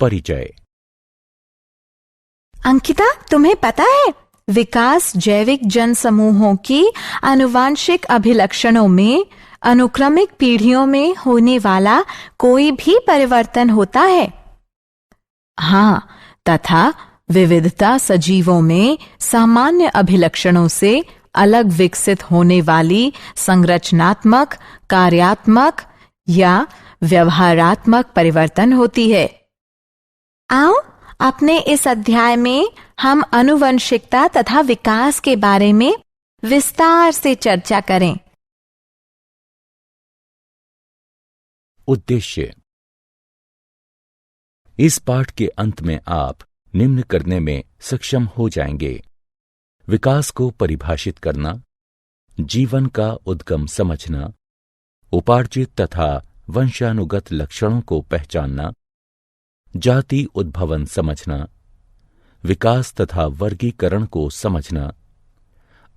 परिचय। अंकिता, तुम्हें पता है विकास जैविक जन समूहों की आनुवांशिक अभिलक्षणों में अनुक्रमिक पीढ़ियों में होने वाला कोई भी परिवर्तन होता है। हाँ, तथा विविधता सजीवों में सामान्य अभिलक्षणों से अलग विकसित होने वाली संरचनात्मक, कार्यात्मक या व्यवहारात्मक परिवर्तन होती है। आओ अपने इस अध्याय में हम आनुवंशिकता तथा विकास के बारे में विस्तार से चर्चा करें। उद्देश्य। इस पाठ के अंत में आप निम्न करने में सक्षम हो जाएंगे: विकास को परिभाषित करना, जीवन का उद्गम समझना, उपार्जित तथा वंशानुगत लक्षणों को पहचानना, जाति उद्भवन समझना, विकास तथा वर्गीकरण को समझना,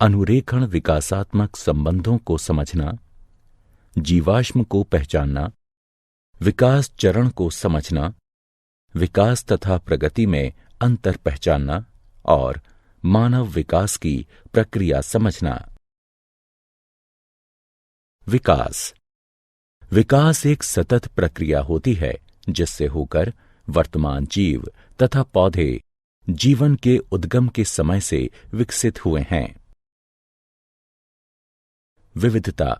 अनुरेखण विकासात्मक संबंधों को समझना, जीवाश्म को पहचानना, विकास चरण को समझना, विकास तथा प्रगति में अंतर पहचानना और मानव विकास की प्रक्रिया समझना। विकास। विकास एक सतत प्रक्रिया होती है जिससे होकर वर्तमान जीव तथा पौधे जीवन के उद्गम के समय से विकसित हुए हैं। विविधता।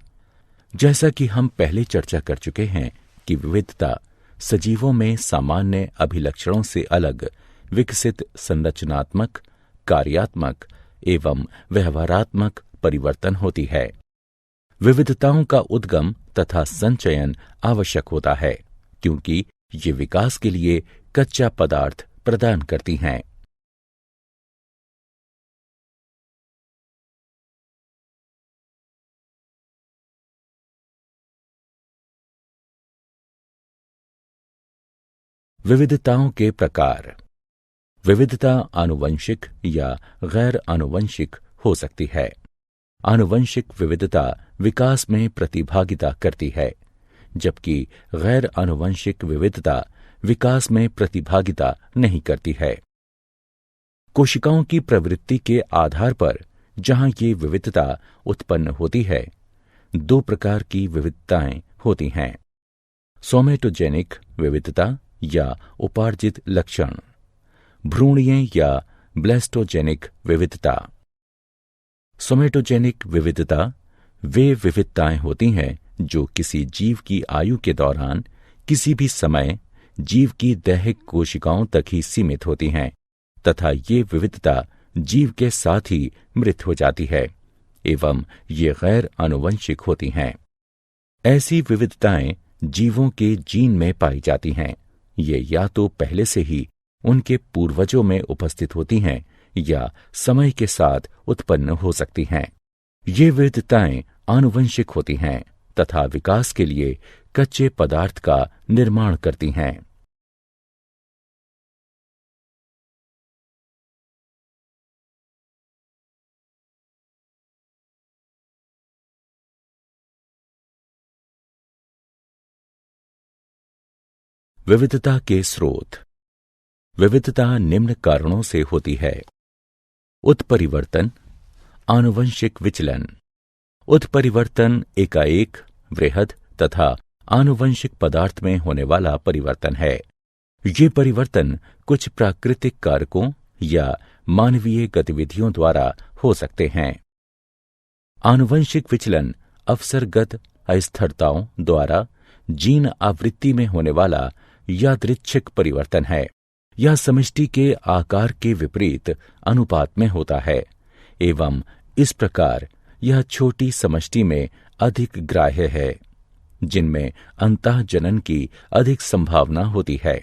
जैसा कि हम पहले चर्चा कर चुके हैं कि विविधता सजीवों में सामान्य अभिलक्षणों से अलग विकसित संरचनात्मक, कार्यात्मक एवं व्यवहारात्मक परिवर्तन होती है। विविधताओं का उद्गम तथा संचयन आवश्यक होता है क्योंकि ये विकास के लिए कच्चा पदार्थ प्रदान करती हैं। विविधताओं के प्रकार। विविधता आनुवंशिक या गैर आनुवंशिक हो सकती है। आनुवंशिक विविधता विकास में प्रतिभागिता करती है, जबकि गैर आनुवंशिक विविधता विकास में प्रतिभागिता नहीं करती है। कोशिकाओं की प्रवृत्ति के आधार पर जहां ये विविधता उत्पन्न होती है, दो प्रकार की विविधताएं होती हैं: सोमेटोजेनिक विविधता या उपार्जित लक्षण, भ्रूणीय या ब्लेस्टोजेनिक विविधता। सोमेटोजेनिक विविधता वे विविधताएं होती हैं जो किसी जीव की आयु के दौरान किसी भी समय जीव की दैहिक कोशिकाओं तक ही सीमित होती हैं तथा ये विविधता जीव के साथ ही मृत हो जाती है एवं ये गैर आनुवंशिक होती हैं। ऐसी विविधताएं जीवों के जीन में पाई जाती हैं। ये या तो पहले से ही उनके पूर्वजों में उपस्थित होती हैं या समय के साथ उत्पन्न हो सकती हैं। ये विविधताएं आनुवंशिक होती हैं तथा विकास के लिए कच्चे पदार्थ का निर्माण करती हैं। विविधता के स्रोत। विविधता निम्न कारणों से होती है: उत्परिवर्तन, आनुवंशिक विचलन। उत्परिवर्तन एकाएक, वृहद तथा आनुवंशिक पदार्थ में होने वाला परिवर्तन है। ये परिवर्तन कुछ प्राकृतिक कारकों या मानवीय गतिविधियों द्वारा हो सकते हैं। आनुवंशिक विचलन अवसरगत अस्थिरताओं द्वारा जीन आवृत्ति में होने वाला यादृच्छिक परिवर्तन है। यह समष्टि के आकार के विपरीत अनुपात में होता है एवं इस प्रकार यह छोटी समष्टि में अधिक ग्राह्य है, जिनमें अंतःजनन की अधिक संभावना होती है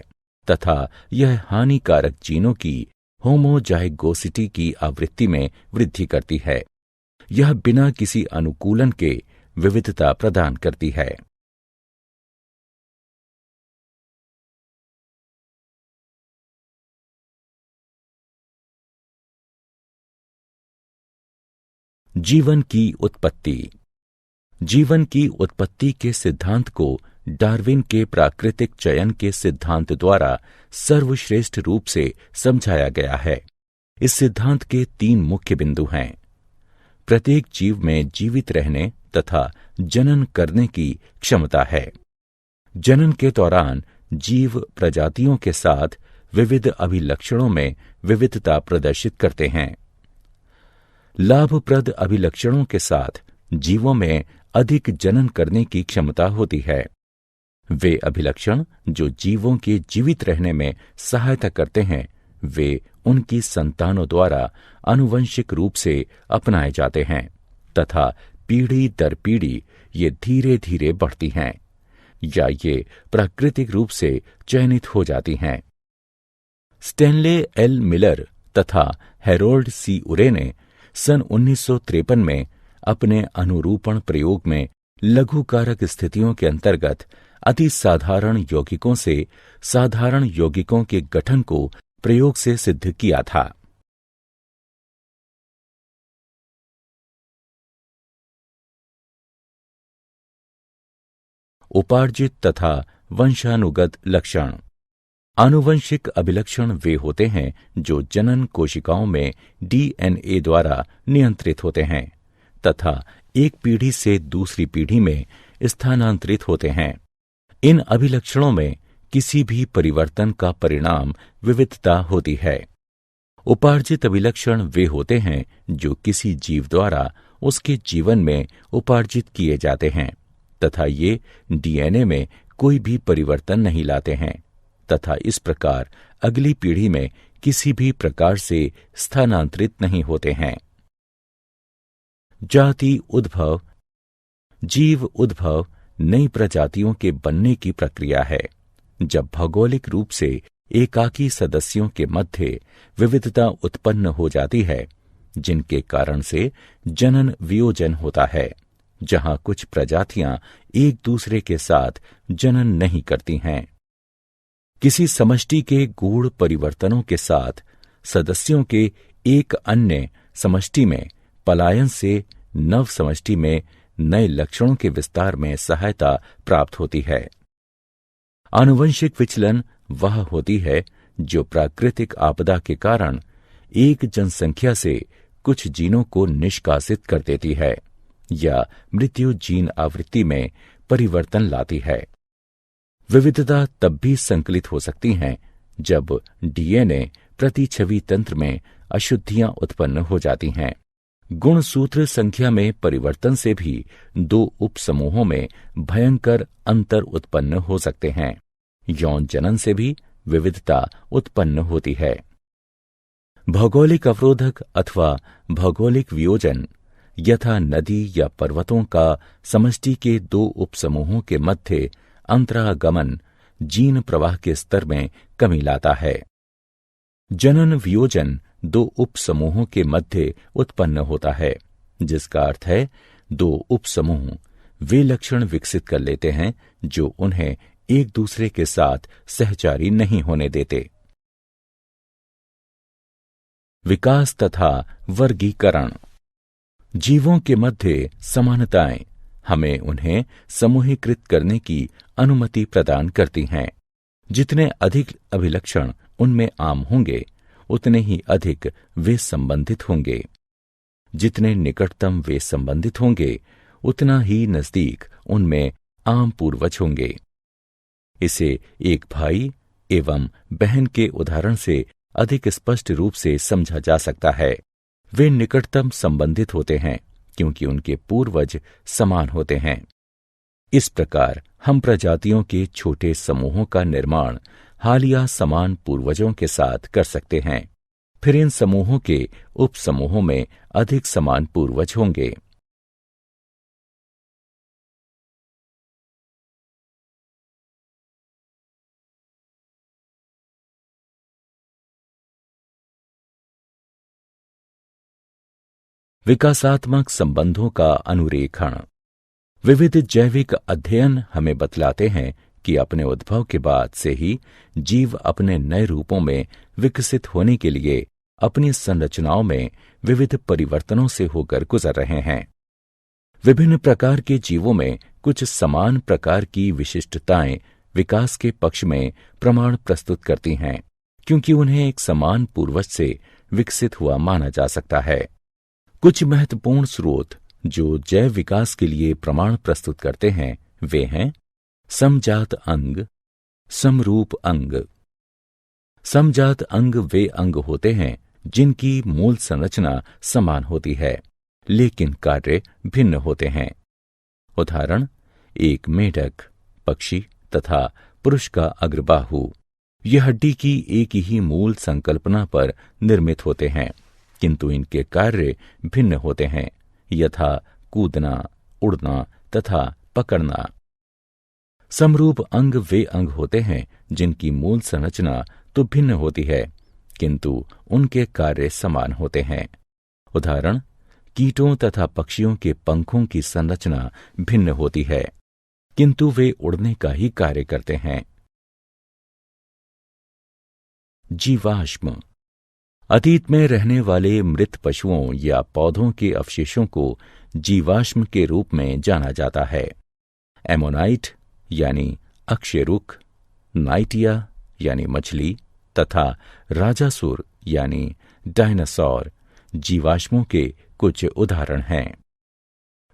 तथा यह हानिकारक जीनों की होमोजाइगोसिटी की आवृत्ति में वृद्धि करती है। यह बिना किसी अनुकूलन के विविधता प्रदान करती है। जीवन की उत्पत्ति। जीवन की उत्पत्ति के सिद्धांत को डार्विन के प्राकृतिक चयन के सिद्धांत द्वारा सर्वश्रेष्ठ रूप से समझाया गया है। इस सिद्धांत के 3 मुख्य बिंदु हैं। प्रत्येक जीव में जीवित रहने तथा जनन करने की क्षमता है। जनन के दौरान जीव प्रजातियों के साथ विविध अभिलक्षणों में विविधता प्रदर्शित करते हैं। लाभप्रद अभिलक्षणों के साथ जीवों में अधिक जनन करने की क्षमता होती है। वे अभिलक्षण जो जीवों के जीवित रहने में सहायता करते हैं, वे उनकी संतानों द्वारा आनुवंशिक रूप से अपनाए जाते हैं तथा पीढ़ी दर पीढ़ी ये धीरे धीरे बढ़ती हैं या ये प्राकृतिक रूप से चयनित हो जाती हैं। स्टैनले एल मिलर तथा हैरोल्ड सी उरे ने सन 1953 में अपने अनुरूपण प्रयोग में लघुकारक स्थितियों के अंतर्गत अति साधारण यौगिकों से साधारण यौगिकों के गठन को प्रयोग से सिद्ध किया था। उपार्जित तथा वंशानुगत लक्षण। आनुवंशिक अभिलक्षण वे होते हैं जो जनन कोशिकाओं में डीएनए द्वारा नियंत्रित होते हैं तथा एक पीढ़ी से दूसरी पीढ़ी में स्थानांतरित होते हैं। इन अभिलक्षणों में किसी भी परिवर्तन का परिणाम विविधता होती है। उपार्जित अभिलक्षण वे होते हैं जो किसी जीव द्वारा उसके जीवन में उपार्जित किए जाते हैं तथा ये डीएनए में कोई भी परिवर्तन नहीं लाते हैं तथा इस प्रकार अगली पीढ़ी में किसी भी प्रकार से स्थानांतरित नहीं होते हैं। जाति उद्भव। जीव उद्भव नई प्रजातियों के बनने की प्रक्रिया है। जब भौगोलिक रूप से एकाकी सदस्यों के मध्य विविधता उत्पन्न हो जाती है, जिनके कारण से जनन वियोजन होता है, जहां कुछ प्रजातियां एक दूसरे के साथ जनन नहीं करती हैं। किसी समष्टि के गूढ़ परिवर्तनों के साथ सदस्यों के एक अन्य समष्टि में पलायन से नव समष्टि में नए लक्षणों के विस्तार में सहायता प्राप्त होती है। आनुवंशिक विचलन वह होती है जो प्राकृतिक आपदा के कारण एक जनसंख्या से कुछ जीनों को निष्कासित कर देती है या मृत्यु जीन आवृत्ति में परिवर्तन लाती है। विविधता तब भी संकलित हो सकती हैं जब डीएनए प्रतिछवि तंत्र में अशुद्धियां उत्पन्न हो जाती हैं। गुणसूत्र संख्या में परिवर्तन से भी 2 उपसमूहों में भयंकर अंतर उत्पन्न हो सकते हैं। यौन जनन से भी विविधता उत्पन्न होती है। भौगोलिक अवरोधक अथवा भौगोलिक वियोजन यथा नदी या पर्वतों का समष्टि के 2 उपसमूहों के मध्य अंतरागमन जीन प्रवाह के स्तर में कमी लाता है। जनन वियोजन 2 उपसमूहों के मध्य उत्पन्न होता है, जिसका अर्थ है 2 उपसमूह वे लक्षण विकसित कर लेते हैं जो उन्हें एक दूसरे के साथ सहचारी नहीं होने देते। विकास तथा वर्गीकरण। जीवों के मध्य समानताएं हमें उन्हें समूहीकृत करने की अनुमति प्रदान करती हैं। जितने अधिक अभिलक्षण उनमें आम होंगे, उतने ही अधिक वे संबंधित होंगे। जितने निकटतम वे संबंधित होंगे, उतना ही नजदीक उनमें आम पूर्वज होंगे। इसे एक भाई एवं बहन के उदाहरण से अधिक स्पष्ट रूप से समझा जा सकता है। वे निकटतम संबंधित होते हैं क्योंकि उनके पूर्वज समान होते हैं। इस प्रकार हम प्रजातियों के छोटे समूहों का निर्माण हालिया समान पूर्वजों के साथ कर सकते हैं। फिर इन समूहों के उपसमूहों में अधिक समान पूर्वज होंगे। विकासात्मक संबंधों का अनुरेखण। विविध जैविक अध्ययन हमें बतलाते हैं कि अपने उद्भव के बाद से ही जीव अपने नए रूपों में विकसित होने के लिए अपनी संरचनाओं में विविध परिवर्तनों से होकर गुजर रहे हैं। विभिन्न प्रकार के जीवों में कुछ समान प्रकार की विशिष्टताएं विकास के पक्ष में प्रमाण प्रस्तुत करती हैं, क्योंकि उन्हें एक समान पूर्वज से विकसित हुआ माना जा सकता है। कुछ महत्वपूर्ण स्रोत जो जैव विकास के लिए प्रमाण प्रस्तुत करते हैं वे हैं समजात अंग, समरूप अंग। समजात अंग वे अंग होते हैं जिनकी मूल संरचना समान होती है लेकिन कार्य भिन्न होते हैं। उदाहरण, एक मेढक, पक्षी तथा पुरुष का अग्रबाहु। यह हड्डी की एक ही मूल संकल्पना पर निर्मित होते हैं, किंतु इनके कार्य भिन्न होते हैं, यथा कूदना, उड़ना तथा पकड़ना। समरूप अंग वे अंग होते हैं जिनकी मूल संरचना तो भिन्न होती है, किंतु उनके कार्य समान होते हैं। उदाहरण, कीटों तथा पक्षियों के पंखों की संरचना भिन्न होती है, किंतु वे उड़ने का ही कार्य करते हैं। जीवाश्म। अतीत में रहने वाले मृत पशुओं या पौधों के अवशेषों को जीवाश्म के रूप में जाना जाता है। एमोनाइट यानी अक्षय रुख, नाइटिया यानी मछली तथा राजासुर यानी डायनासोर जीवाश्मों के कुछ उदाहरण हैं।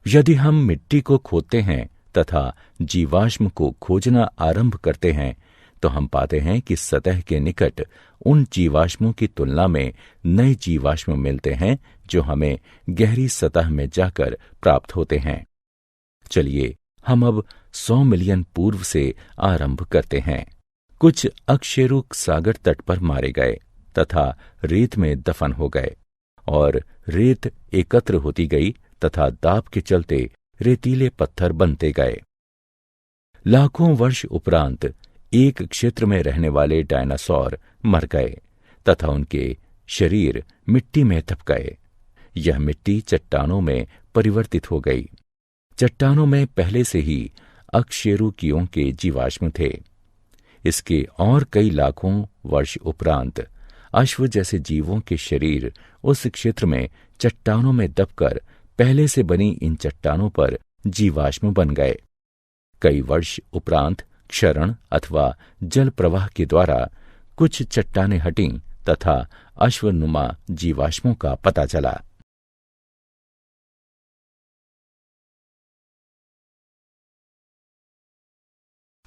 यदि हम मिट्टी को खोदते हैं तथा जीवाश्म को खोजना आरंभ करते हैं तो हम पाते हैं कि सतह के निकट उन जीवाश्मों की तुलना में नए जीवाश्म मिलते हैं जो हमें गहरी सतह में जाकर प्राप्त होते हैं। चलिए हम अब 100 मिलियन पूर्व से आरंभ करते हैं। कुछ अकशेरुक सागर तट पर मारे गए तथा रेत में दफन हो गए और रेत एकत्र होती गई तथा दाब के चलते रेतीले पत्थर बनते गए। लाखों वर्ष उपरांत एक क्षेत्र में रहने वाले डायनासोर मर गए तथा उनके शरीर मिट्टी में दब गए। यह मिट्टी चट्टानों में परिवर्तित हो गई। चट्टानों में पहले से ही अकशेरुकियों के जीवाश्म थे। इसके और कई लाखों वर्ष उपरांत अश्व जैसे जीवों के शरीर उस क्षेत्र में चट्टानों में दबकर पहले से बनी इन चट्टानों पर जीवाश्म बन गए। कई वर्ष उपरांत क्षरण अथवा जल प्रवाह के द्वारा कुछ चट्टानें हटीं तथा अश्वनुमा जीवाश्मों का पता चला।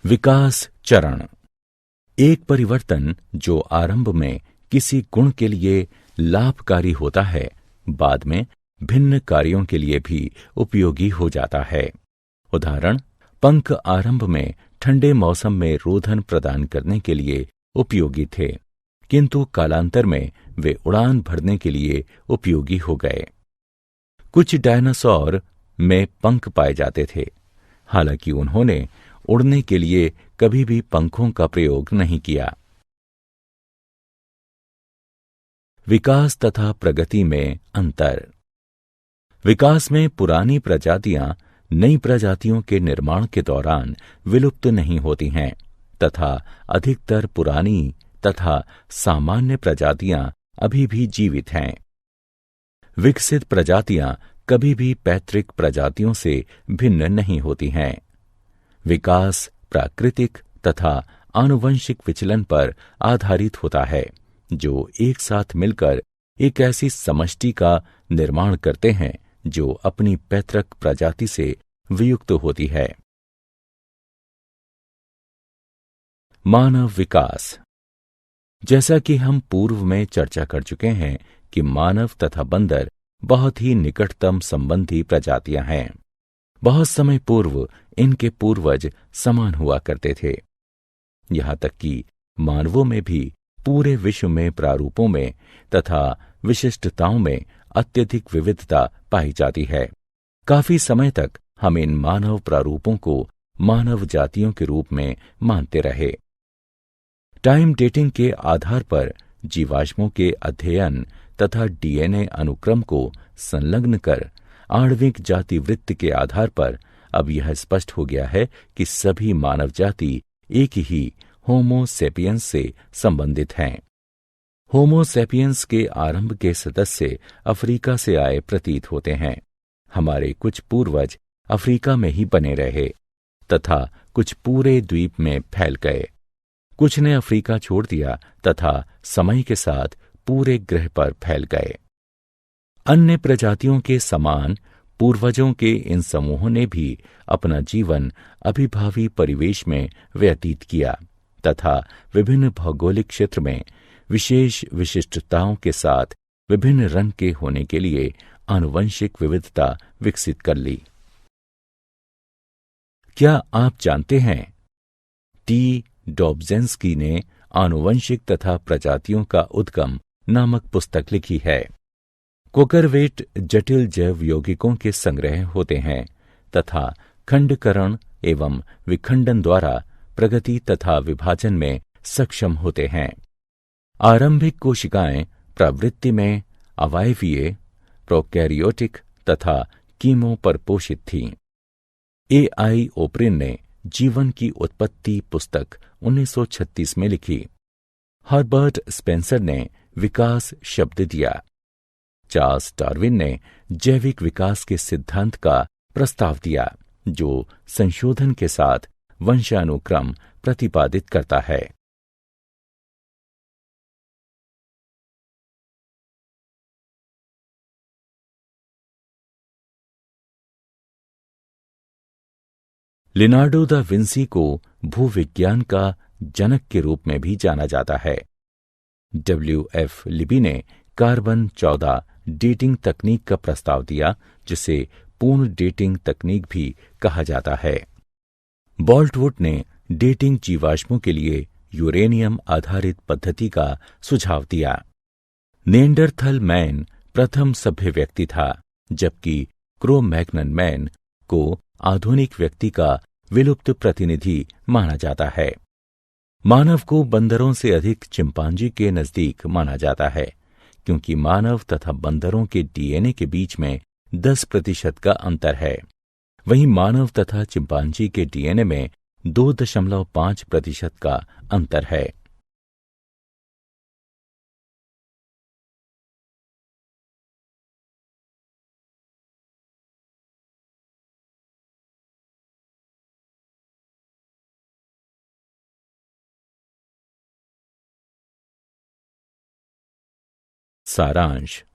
विकास चरण। एक परिवर्तन जो आरंभ में किसी गुण के लिए लाभकारी होता है, बाद में भिन्न कार्यों के लिए भी उपयोगी हो जाता है। उदाहरण, पंख आरंभ में ठंडे मौसम में रोधन प्रदान करने के लिए उपयोगी थे, किंतु कालांतर में वे उड़ान भरने के लिए उपयोगी हो गए। कुछ डायनासोर में पंख पाए जाते थे, हालांकि उन्होंने उड़ने के लिए कभी भी पंखों का प्रयोग नहीं किया। विकास तथा प्रगति में अंतर। विकास में पुरानी प्रजातियां नई प्रजातियों के निर्माण के दौरान विलुप्त नहीं होती हैं तथा अधिकतर पुरानी तथा सामान्य प्रजातियां अभी भी जीवित हैं। विकसित प्रजातियां कभी भी पैतृक प्रजातियों से भिन्न नहीं होती हैं। विकास प्राकृतिक तथा आनुवंशिक विचलन पर आधारित होता है जो एक साथ मिलकर एक ऐसी समष्टि का निर्माण करते हैं जो अपनी पैतृक प्रजाति से वियुक्त होती है। मानव विकास। जैसा कि हम पूर्व में चर्चा कर चुके हैं कि मानव तथा बंदर बहुत ही निकटतम संबंधी प्रजातियां हैं। बहुत समय पूर्व इनके पूर्वज समान हुआ करते थे। यहां तक कि मानवों में भी पूरे विश्व में प्रारूपों में तथा विशिष्टताओं में अत्यधिक विविधता पाई जाती है। काफी समय तक हम इन मानव प्रारूपों को मानव जातियों के रूप में मानते रहे। टाइम डेटिंग के आधार पर जीवाश्मों के अध्ययन तथा डीएनए अनुक्रम को संलग्न कर आणविक जाति वृत्त के आधार पर अब यह स्पष्ट हो गया है कि सभी मानव जाति एक ही होमो सेपियंस से संबंधित हैं। होमो सेपियंस के आरंभ के सदस्य अफ्रीका से आए प्रतीत होते हैं। हमारे कुछ पूर्वज अफ्रीका में ही बने रहे तथा कुछ पूरे द्वीप में फैल गए। कुछ ने अफ्रीका छोड़ दिया तथा समय के साथ पूरे ग्रह पर फैल गए। अन्य प्रजातियों के समान पूर्वजों के इन समूहों ने भी अपना जीवन अभिभावी परिवेश में व्यतीत किया तथा विभिन्न भौगोलिक क्षेत्र में विशेष विशिष्टताओं के साथ विभिन्न रंग के होने के लिए आनुवंशिक विविधता विकसित कर ली। क्या आप जानते हैं, टी डॉब्जेंस्की ने आनुवंशिक तथा प्रजातियों का उद्गम नामक पुस्तक लिखी है। कोकरवेट जटिल जैव यौगिकों के संग्रह होते हैं तथा खंडकरण एवं विखंडन द्वारा प्रगति तथा विभाजन में सक्षम होते हैं। आरंभिक कोशिकाएं प्रवृत्ति में अवायवीय, प्रोकैरियोटिक तथा कीमो पर पोषित थीं। ए.आई. ओप्रिन ने जीवन की उत्पत्ति पुस्तक 1936 में लिखी। हर्बर्ट स्पेंसर ने विकास शब्द दिया। चार्ल्स डार्विन ने जैविक विकास के सिद्धांत का प्रस्ताव दिया, जो संशोधन के साथ वंशानुक्रम प्रतिपादित करता है। लिनार्डो दा विंसी को भूविज्ञान का जनक के रूप में भी जाना जाता है। W.F. लिबी ने कार्बन 14 डेटिंग तकनीक का प्रस्ताव दिया, जिसे पूर्ण डेटिंग तकनीक भी कहा जाता है। बोल्टवुड ने डेटिंग जीवाश्मों के लिए यूरेनियम आधारित पद्धति का सुझाव दिया। नेएंडरथल मैन प्रथम सभ्य व्यक्ति था, जबकि क्रो-मैग्नन मैन को आधुनिक व्यक्ति का विलुप्त प्रतिनिधि माना जाता है। मानव को बंदरों से अधिक चिंपांजी के नजदीक माना जाता है, क्योंकि मानव तथा बंदरों के डीएनए के बीच में 10% का अंतर है। वहीं मानव तथा चिंपांजी के डीएनए में 2.5% का अंतर है। सारांश।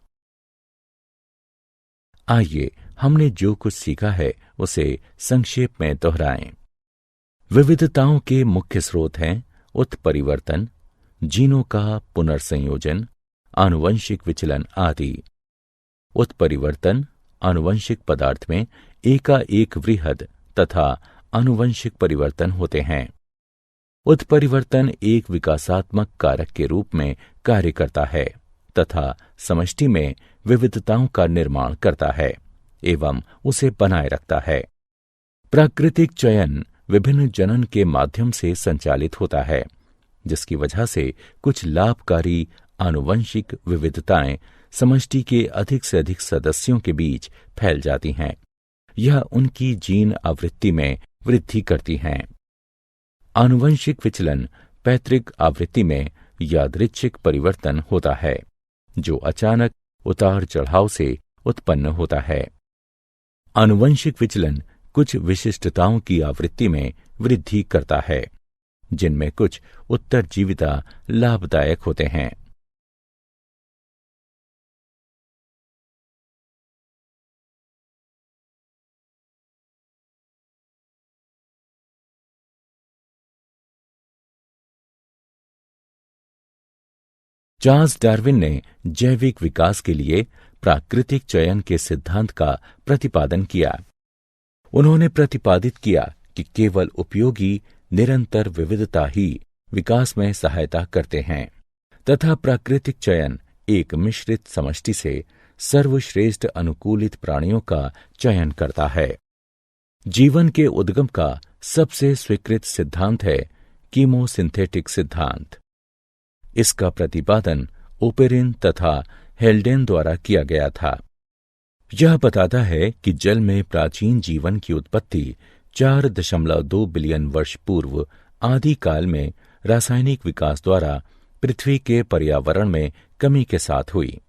आइए हमने जो कुछ सीखा है उसे संक्षेप में दोहराएं। विविधताओं के मुख्य स्रोत हैं उत्परिवर्तन, जीनों का पुनर्संयोजन, आनुवंशिक विचलन आदि। उत्परिवर्तन आनुवंशिक पदार्थ में एकाएक वृहद तथा आनुवंशिक परिवर्तन होते हैं। उत्परिवर्तन एक विकासात्मक कारक के रूप में कार्य करता है तथा समष्टि में विविधताओं का निर्माण करता है एवं उसे बनाए रखता है। प्राकृतिक चयन विभिन्न जनन के माध्यम से संचालित होता है, जिसकी वजह से कुछ लाभकारी आनुवंशिक विविधताएं समष्टि के अधिक से अधिक सदस्यों के बीच फैल जाती हैं। यह उनकी जीन आवृत्ति में वृद्धि करती हैं। आनुवंशिक विचलन पैतृक आवृत्ति में यादृच्छिक परिवर्तन होता है, जो अचानक उतार चढ़ाव से उत्पन्न होता है। आनुवंशिक विचलन कुछ विशिष्टताओं की आवृत्ति में वृद्धि करता है, जिनमें कुछ उत्तरजीविता लाभदायक होते हैं। चार्ल्स डार्विन ने जैविक विकास के लिए प्राकृतिक चयन के सिद्धांत का प्रतिपादन किया। उन्होंने प्रतिपादित किया कि केवल उपयोगी निरंतर विविधता ही विकास में सहायता करते हैं तथा प्राकृतिक चयन एक मिश्रित समष्टि से सर्वश्रेष्ठ अनुकूलित प्राणियों का चयन करता है। जीवन के उद्गम का सबसे स्वीकृत सिद्धांत है कीमोसिंथेटिक सिद्धांत। इसका प्रतिपादन ओपेरिन तथा हेल्डेन द्वारा किया गया था। यह बताता है कि जल में प्राचीन जीवन की उत्पत्ति 4.2 बिलियन वर्ष पूर्व आदि काल में रासायनिक विकास द्वारा पृथ्वी के पर्यावरण में कमी के साथ हुई।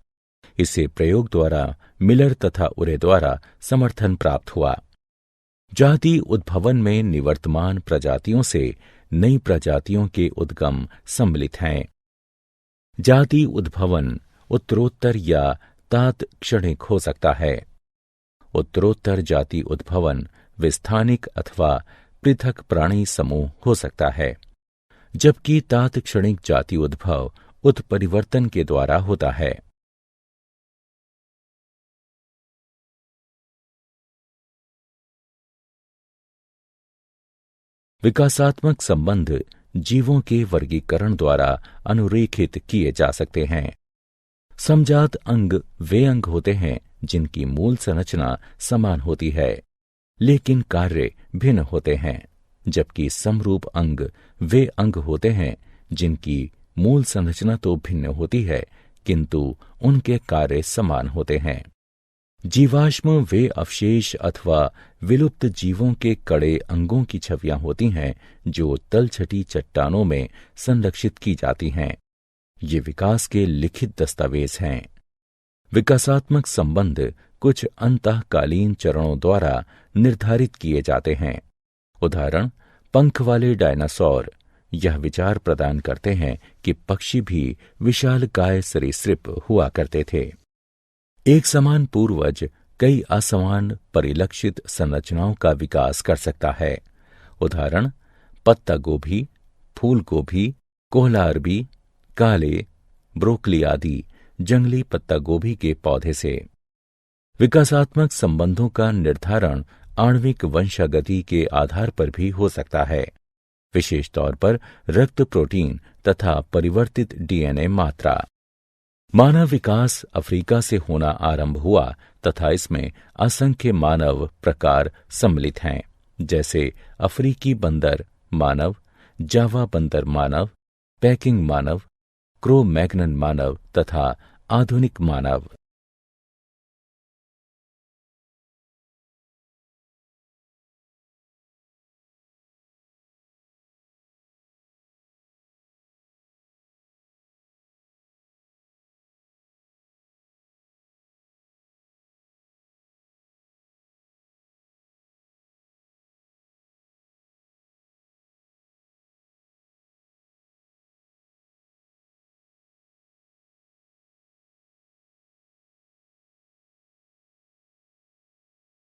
इसे प्रयोग द्वारा मिलर तथा उरे द्वारा समर्थन प्राप्त हुआ। जाति उद्भवन में निवर्तमान प्रजातियों से नई प्रजातियों के उद्गम सम्मिलित हैं। जाति उद्भवन उत्तरोत्तर या तात्क्षणिक हो सकता है। उत्तरोत्तर जाति उद्भवन विस्थानिक अथवा पृथक प्राणी समूह हो सकता है, जबकि तात्क्षणिक जाति उद्भव उत्परिवर्तन के द्वारा होता है। विकासात्मक संबंध जीवों के वर्गीकरण द्वारा अनुरेखित किए जा सकते हैं। समजात अंग वे अंग होते हैं जिनकी मूल संरचना समान होती है, लेकिन कार्य भिन्न होते हैं, जबकि समरूप अंग वे अंग होते हैं जिनकी मूल संरचना तो भिन्न होती है, किंतु उनके कार्य समान होते हैं। जीवाश्म वे अवशेष अथवा विलुप्त जीवों के कड़े अंगों की छवियां होती हैं जो तलछटी चट्टानों में संरक्षित की जाती हैं। ये विकास के लिखित दस्तावेज हैं। विकासात्मक संबंध कुछ अंतःकालीन चरणों द्वारा निर्धारित किए जाते हैं। उदाहरण, पंख वाले डायनासोर यह विचार प्रदान करते हैं कि पक्षी भी विशालकाय सरीसृप हुआ करते थे। एक समान पूर्वज कई असमान परिलक्षित संरचनाओं का विकास कर सकता है। उदाहरण, पत्ता गोभी, फूल गोभी, कोहला अरबी, काले, ब्रोकली आदि जंगली पत्ता गोभी के पौधे से। विकासात्मक संबंधों का निर्धारण आणविक वंशागति के आधार पर भी हो सकता है, विशेष तौर पर रक्त प्रोटीन तथा परिवर्तित डीएनए मात्रा। मानव विकास अफ्रीका से होना आरंभ हुआ तथा इसमें असंख्य मानव प्रकार सम्मिलित हैं, जैसे अफ्रीकी बंदर मानव, जावा बंदर मानव, पैकिंग मानव, क्रो मैग्नन मानव तथा आधुनिक मानव।